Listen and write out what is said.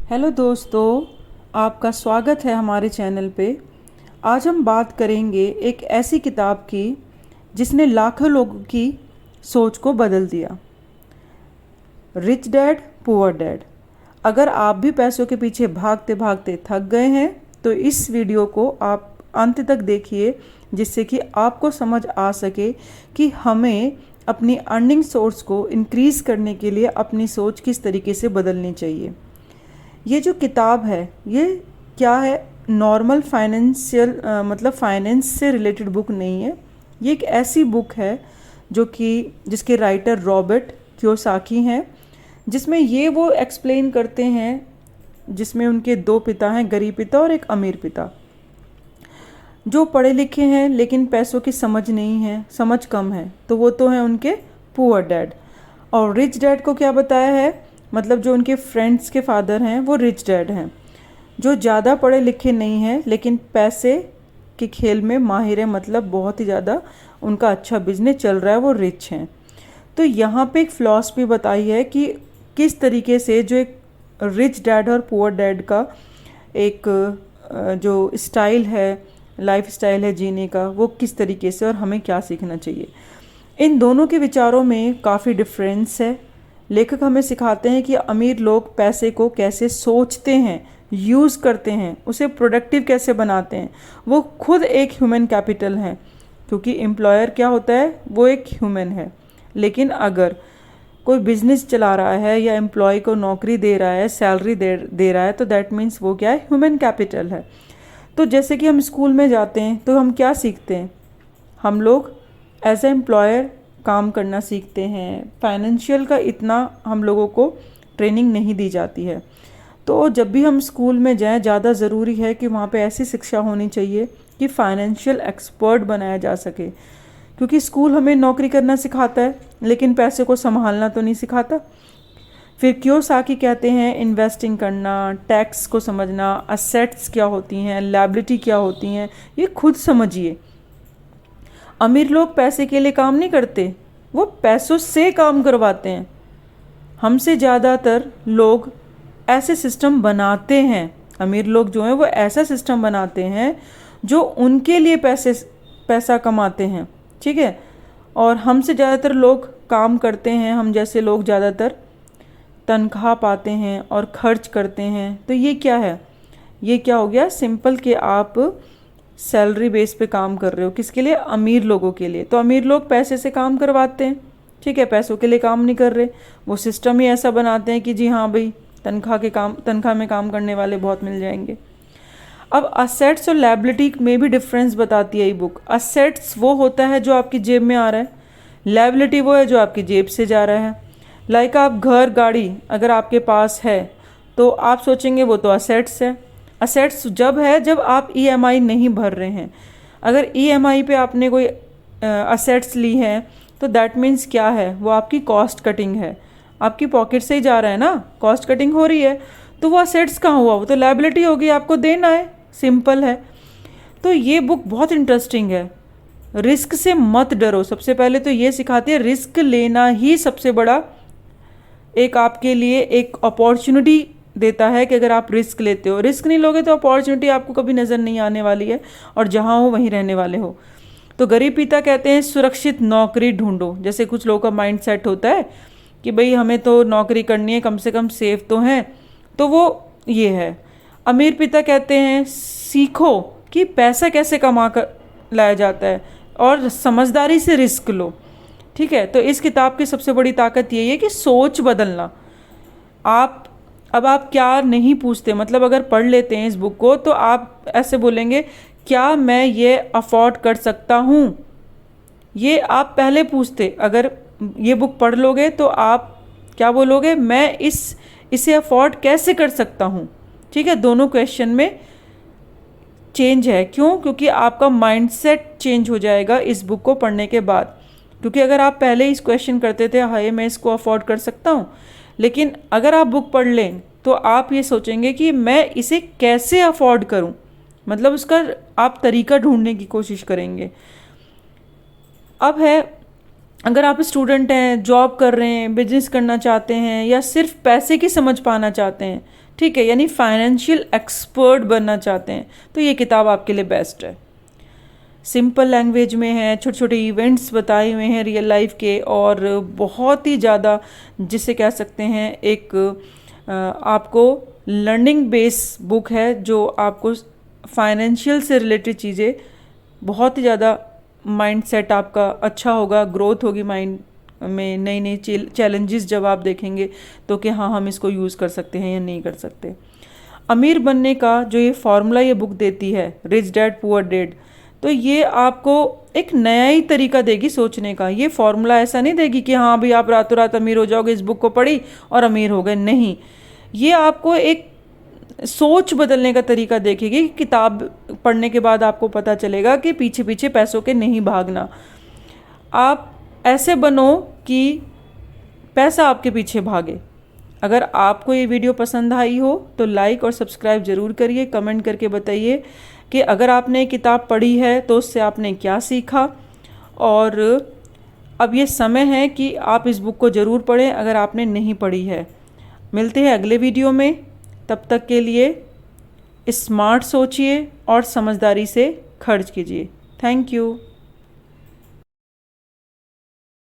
Hello दोस्तों, आपका स्वागत है हमारे चैनल पे। आज हम बात करेंगे एक ऐसी किताब की जिसने लाखों लोगों की सोच को बदल दिया। Rich dad poor dad. अगर आप भी पैसों के पीछे भागते भागते थक गए हैं तो इस वीडियो को आप अंत तक देखिए, जिससे कि आपको समझ आ सके कि हमें अपनी अर्निंग सोर्स को इंक्रीज़ करने के लिए अपनी सोच किस तरीके से बदलनी चाहिए। ये जो किताब है ये क्या है, नॉर्मल फाइनेंशियल मतलब फाइनेंस से रिलेटेड बुक नहीं है। ये एक ऐसी बुक है जो कि जिसके राइटर रॉबर्ट कियोसाकी हैं, जिसमें ये वो एक्सप्लेन करते हैं, जिसमें उनके दो पिता हैं, गरीब पिता और एक अमीर पिता, जो पढ़े लिखे हैं लेकिन पैसों की समझ नहीं है, समझ कम है, तो वो तो हैं उनके पुअर डैड। और रिच डैड को क्या बताया है, मतलब जो उनके फ्रेंड्स के फादर हैं वो रिच डैड हैं, जो ज़्यादा पढ़े लिखे नहीं हैं लेकिन पैसे के खेल में माहिर है, मतलब बहुत ही ज़्यादा उनका अच्छा बिजनेस चल रहा है, वो रिच हैं। तो यहाँ पे एक फ़िलॉसफी बताई है कि किस तरीके से जो एक रिच डैड और पुअर डैड का एक जो स्टाइल है, लाइफ स्टाइल है जीने का, वो किस तरीके से और हमें क्या सीखना चाहिए। इन दोनों के विचारों में काफ़ी डिफरेंस है। लेखक हमें सिखाते हैं कि अमीर लोग पैसे को कैसे सोचते हैं, यूज़ करते हैं, उसे प्रोडक्टिव कैसे बनाते हैं। वो खुद एक ह्यूमन कैपिटल हैं, क्योंकि एम्प्लॉयर क्या होता है, वो एक ह्यूमन है। लेकिन अगर कोई बिजनेस चला रहा है या एम्प्लॉय को नौकरी दे रहा है, सैलरी दे रहा है, तो दैट मीन्स वो क्या है, ह्यूमन कैपिटल है। तो जैसे कि हम स्कूल में जाते हैं तो हम क्या सीखते हैं, हम लोग एज ए एम्प्लॉयर काम करना सीखते हैं। फाइनेंशियल का इतना हम लोगों को ट्रेनिंग नहीं दी जाती है। तो जब भी हम स्कूल में जाएं, ज़्यादा ज़रूरी है कि वहाँ पे ऐसी शिक्षा होनी चाहिए कि फाइनेंशियल एक्सपर्ट बनाया जा सके, क्योंकि स्कूल हमें नौकरी करना सिखाता है लेकिन पैसे को संभालना तो नहीं सिखाता। फिर कियोसाकी कहते हैं इन्वेस्टिंग करना, टैक्स को समझना, असेट्स क्या होती हैं, लायबिलिटी क्या होती हैं, ये खुद समझिए। अमीर लोग पैसे के लिए काम नहीं करते, वो पैसों से काम करवाते हैं। हमसे ज़्यादातर लोग ऐसे सिस्टम बनाते हैं, अमीर लोग जो हैं वो ऐसा सिस्टम बनाते हैं जो उनके लिए पैसा कमाते हैं, ठीक है। और हमसे ज़्यादातर लोग काम करते हैं, हम जैसे लोग ज़्यादातर तनख्वाह पाते हैं और खर्च करते हैं। तो ये क्या है, ये क्या हो गया, सिंपल कि आप सैलरी बेस पे काम कर रहे हो, किसके लिए, अमीर लोगों के लिए। तो अमीर लोग पैसे से काम करवाते हैं, ठीक है, पैसों के लिए काम नहीं कर रहे। वो सिस्टम ही ऐसा बनाते हैं कि जी हाँ भाई, तनख्वाह में काम करने वाले बहुत मिल जाएंगे। अब असेट्स और लायबिलिटी में भी डिफरेंस बताती है ये बुक। असेट्स वो होता है जो आपकी जेब में आ रहा है, लायबिलिटी वो है जो आपकी जेब से जा रहा है। लाइक आप घर गाड़ी अगर आपके पास है तो आप सोचेंगे वो तो असेट्स है। असेट्स जब है जब आप ईएमआई नहीं भर रहे हैं। अगर ईएमआई पे आपने कोई असेट्स ली हैं तो दैट मीन्स क्या है, वो आपकी कॉस्ट कटिंग है, आपकी पॉकेट से ही जा रहा है ना, कॉस्ट कटिंग हो रही है। तो वो असेट्स कहाँ हुआ, वो तो लायबिलिटी होगी, आपको देना है, सिंपल है। तो ये बुक बहुत इंटरेस्टिंग है। रिस्क से मत डरो, सबसे पहले तो ये सिखाती है रिस्क लेना ही सबसे बड़ा एक आपके लिए एक अपॉर्चुनिटी देता है कि अगर आप रिस्क लेते हो, रिस्क नहीं लोगे तो अपॉर्चुनिटी आपको कभी नज़र नहीं आने वाली है, और जहाँ हो वहीं रहने वाले हो। तो गरीब पिता कहते हैं सुरक्षित नौकरी ढूंढो। जैसे कुछ लोगों का माइंड सेट होता है कि भाई हमें तो नौकरी करनी है, कम से कम सेफ तो हैं, तो वो ये है। अमीर पिता कहते हैं सीखो कि पैसा कैसे कमा कर लाया जाता है और समझदारी से रिस्क लो, ठीक है। तो इस किताब की सबसे बड़ी ताकत यही है कि सोच बदलना। अब आप क्या नहीं पूछते, मतलब अगर पढ़ लेते हैं इस बुक को तो आप ऐसे बोलेंगे क्या मैं ये अफोर्ड कर सकता हूँ, ये आप पहले पूछते। अगर ये बुक पढ़ लोगे तो आप क्या बोलोगे, मैं इसे अफोर्ड कैसे कर सकता हूँ, ठीक है। दोनों क्वेश्चन में चेंज है, क्यों, क्योंकि आपका माइंडसेट चेंज हो जाएगा इस बुक को पढ़ने के बाद। क्योंकि अगर आप पहले इस क्वेश्चन करते थे हाय मैं इसको अफोर्ड कर सकता हूँ, लेकिन अगर आप बुक पढ़ लें तो आप ये सोचेंगे कि मैं इसे कैसे अफोर्ड करूँ, मतलब उसका आप तरीका ढूंढने की कोशिश करेंगे। अब है, अगर आप स्टूडेंट हैं, जॉब कर रहे हैं, बिजनेस करना चाहते हैं, या सिर्फ पैसे की समझ पाना चाहते हैं, ठीक है, यानी फाइनेंशियल एक्सपर्ट बनना चाहते हैं तो ये किताब आपके लिए बेस्ट है। सिंपल लैंग्वेज में है, छोटे छोटे इवेंट्स बताए हुए हैं रियल लाइफ के, और बहुत ही ज़्यादा जिसे कह सकते हैं एक आपको लर्निंग बेस बुक है, जो आपको फाइनेंशियल से रिलेटेड चीज़ें बहुत ही ज़्यादा माइंड सेट आपका अच्छा होगा, ग्रोथ होगी माइंड में, नई नई चैलेंजेस जब आप देखेंगे तो कि हाँ हम इसको यूज़ कर सकते हैं या नहीं कर सकते। अमीर बनने का जो ये फॉर्मूला ये बुक देती है, रिच डैड पुअर डैड, तो ये आपको एक नया ही तरीका देगी सोचने का। ये फॉर्मूला ऐसा नहीं देगी कि हाँ भाई आप रातों रात अमीर हो जाओगे, इस बुक को पढ़ी और अमीर हो गए, नहीं। ये आपको एक सोच बदलने का तरीका देखेगी। किताब पढ़ने के बाद आपको पता चलेगा कि पीछे पीछे पैसों के नहीं भागना, आप ऐसे बनो कि पैसा आपके पीछे भागे। अगर आपको ये वीडियो पसंद आई हो तो लाइक और सब्सक्राइब ज़रूर करिए, कमेंट करके बताइए कि अगर आपने किताब पढ़ी है तो उससे आपने क्या सीखा। और अब ये समय है कि आप इस बुक को ज़रूर पढ़ें अगर आपने नहीं पढ़ी है। मिलते हैं अगले वीडियो में, तब तक के लिए स्मार्ट सोचिए और समझदारी से खर्च कीजिए। Thank you.